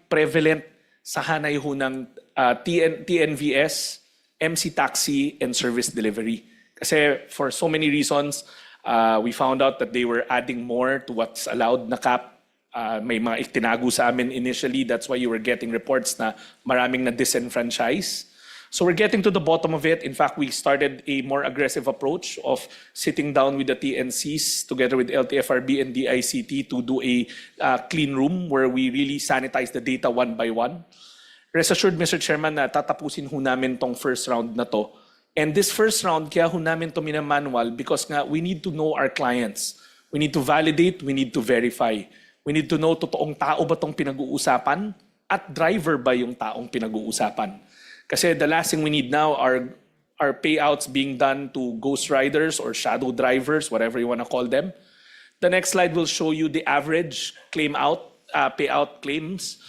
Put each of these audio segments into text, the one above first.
prevalent sa hanay ho ng TNVS, MC Taxi, and service delivery. Kasi for so many reasons, we found out that they were adding more to what's allowed na cap. May mga itinago sa amin initially. That's why you were getting reports na maraming na disenfranchise. So we're getting to the bottom of it. In fact, we started a more aggressive approach of sitting down with the TNCs together with LTFRB and DICT to do a clean room where we really sanitize the data one by one. Rest assured, Mr. Chairman, na tatapusin ho namin tong first round na to. And this first round, kaya ho namin to minamanual because nga we need to know our clients. We need to validate, we need to verify. We need to know totoong tao ba tong pinag-uusapan at driver ba yung taong pinag-uusapan. Kasi the last thing we need now are payouts being done to ghost riders or shadow drivers, whatever you want to call them. The next slide will show you the average payout claims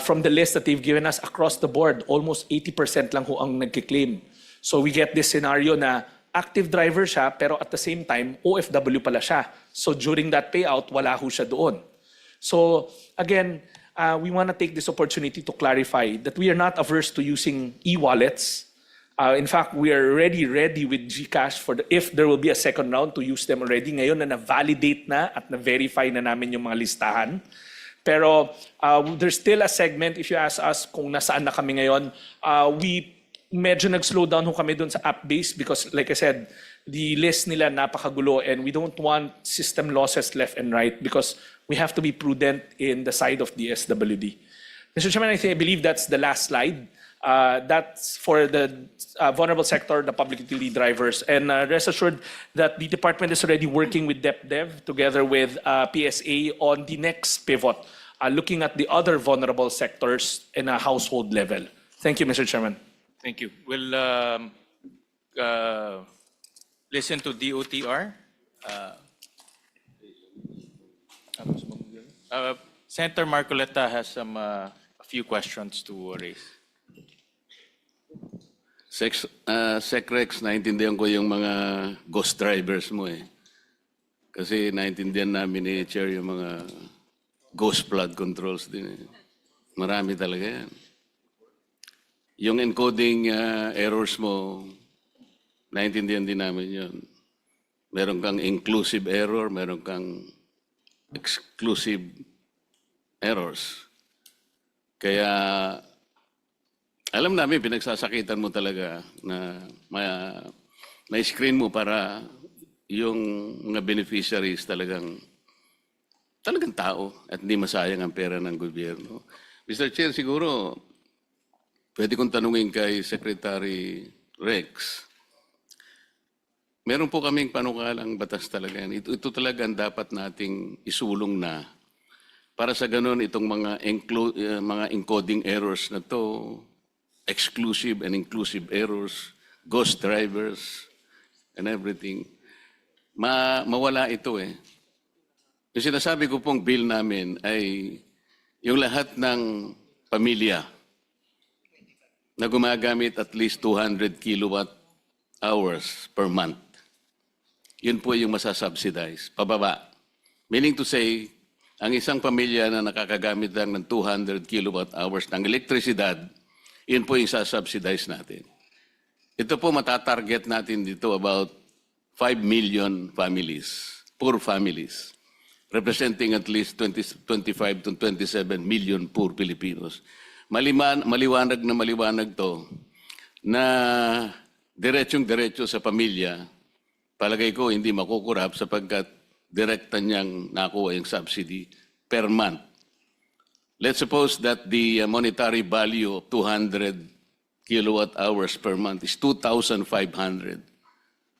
from the list that they've given us across the board. Almost 80% lang ho ang nagkiklaim. So we get this scenario na active driver siya pero at the same time OFW pala siya. So during that payout, wala ho siya doon. So again, we want to take this opportunity to clarify that we are not averse to using e-wallets. In fact, we are ready with GCash if there will be a second round to use them already. Ngayon na na-validate na at na-verify na namin yung mga listahan. Pero there's still a segment, if you ask us kung nasaan na kami ngayon, we medyo nag-slow down ho kami doon sa app-based because like I said, the list nila napakagulo and we don't want system losses left and right because we have to be prudent in the side of the SWD. Mr. Chairman, I believe that's the last slide. That's for the vulnerable sector, the public utility drivers. And rest assured that the department is already working with DepDev together with PSA on the next pivot, looking at the other vulnerable sectors in a household level. Thank you, Mr. Chairman. Thank you. We'll listen to DOTR. Senator Marcoleta has a few questions to raise. Secrex, naintindihan ko yung mga ghost drivers mo eh. Kasi naintindihan namin ni Chair yung mga ghost flood controls din eh. Marami talaga yan. Yung encoding errors mo, naintindihan din namin yun. Meron kang inclusive error, meron kang exclusive errors. Kaya alam namin, pinagsasakitan mo talaga na may screen mo para yung mga beneficiaries talagang tao at hindi masayang ang pera ng gobyerno. Mr. Chair, siguro pwede kong tanungin kay Secretary Rex. Meron po kaming panukalang batas talaga yan. Ito talaga ang dapat nating isulong na para sa ganun itong mga encoding errors na to, exclusive and inclusive errors, ghost drivers, and everything, mawala ito eh. Yung sinasabi ko pong bill namin ay yung lahat ng pamilya na gumagamit at least 200 kilowatt hours per month. Yun po yung masasubsidize, pababa. Meaning to say, ang isang pamilya na nakakagamit lang ng 200 kilowatt hours ng elektrisidad, yun po yung sasubsidize natin. Ito po matatarget natin dito about 5 million families, poor families, representing at least 25 to 27 million poor Filipinos. Maliwanag to na diretsong-diretso sa pamilya, palagay ko hindi makukurap sapagkat direkta niyang nakuha yung subsidy per month. Let's suppose that the monetary value of 200 kilowatt hours per month is 2,500.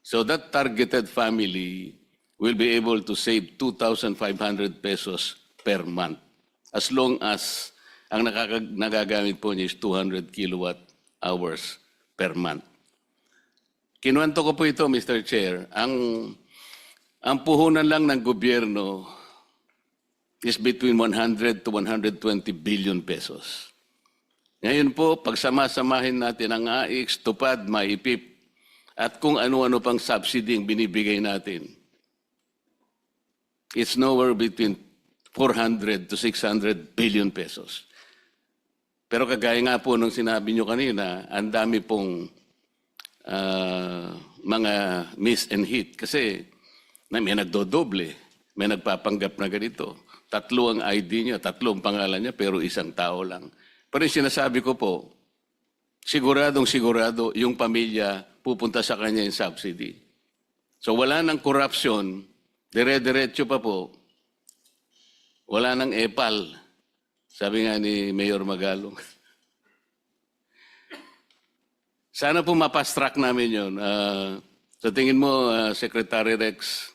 So that targeted family will be able to save 2,500 pesos per month as long as ang nagagamit po niya is 200 kilowatt hours per month. Kinuwento ko po ito, Mr. Chair. Ang puhunan lang ng gobyerno is between 100 to 120 billion pesos. Ngayon po, pagsama-samahin natin ang AIX, TUPAD, MAIPIP, at kung ano-ano pang subsidy ang binibigay natin, it's nowhere between 400 to 600 billion pesos. Pero kagaya nga po nung sinabi nyo kanina, ang dami pong mga miss and hit. Kasi may nagdodoble, may nagpapanggap na ganito. 3 ang ID niya, 3 ang pangalan niya, pero 1 tao lang. Pero yung sinasabi ko po, siguradong sigurado yung pamilya pupunta sa kanya yung subsidy. So wala nang corruption, dire-diretso pa po, wala nang epal. Sabi nga ni Mayor Magalong. Sana po mapast-track namin yun. Sa tingin mo, Secretary Rex,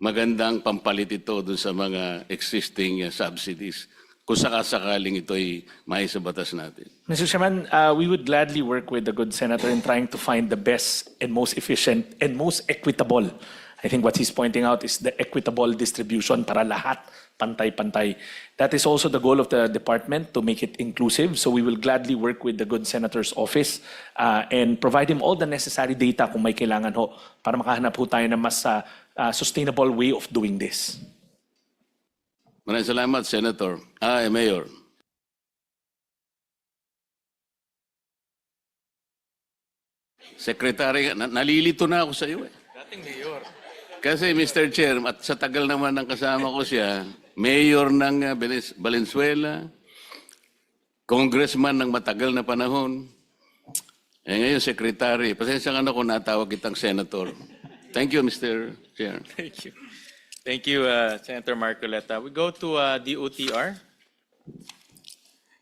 magandang pampalit ito dun sa mga existing subsidies kung sakasakaling ito'y sa batas natin. Mr. Chairman, we would gladly work with the good senator in trying to find the best and most efficient and most equitable. I think what he's pointing out is the equitable distribution para lahat pantay-pantay. That is also the goal of the department, to make it inclusive. So we will gladly work with the good senator's office and provide him all the necessary data kung may kailangan ho para makahanap ho tayo ng mas sustainable way of doing this. Maraming salamat, Senator. Mayor. Secretary, nalilito na ako sa iyo eh. Dating mayor. Kasi Mr. Chair, at sa tagal naman ng kasama ko siya, mayor ng Valenzuela, congressman ng matagal na panahon. Ngayon, secretary. Pasensya ka na kung natawag kitang senator. Thank you, Mr. Chair. Thank you. Thank you, Senator Marcoleta. We go to DOTR.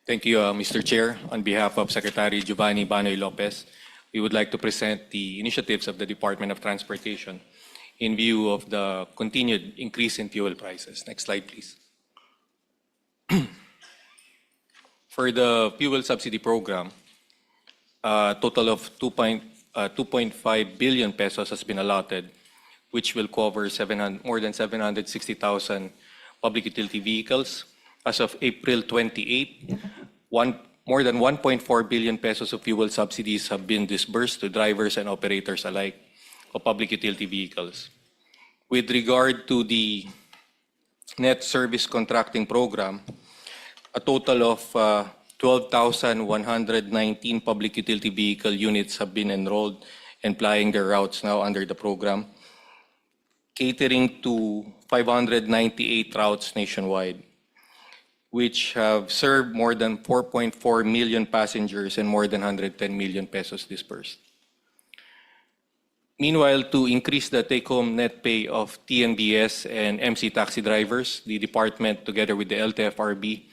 Thank you, Mr. Chair. On behalf of Secretary Giovanni Banoy Lopez, we would like to present the initiatives of the Department of Transportation in view of the continued increase in fuel prices. Next slide, please. For the fuel subsidy program, a total of 2.5 billion pesos has been allotted, which will cover more than 760,000 public utility vehicles. As of April 28, more than 1.4 billion pesos of fuel subsidies have been disbursed to drivers and operators alike of public utility vehicles. With regard to the net service contracting program, a total of 12,119 public utility vehicle units have been enrolled and plying their routes now under the program, catering to 598 routes nationwide, which have served more than 4.4 million passengers and more than 110 million pesos disbursed. Meanwhile, to increase the take-home net pay of TNBS and MC taxi drivers, the department, together with the LTFRB,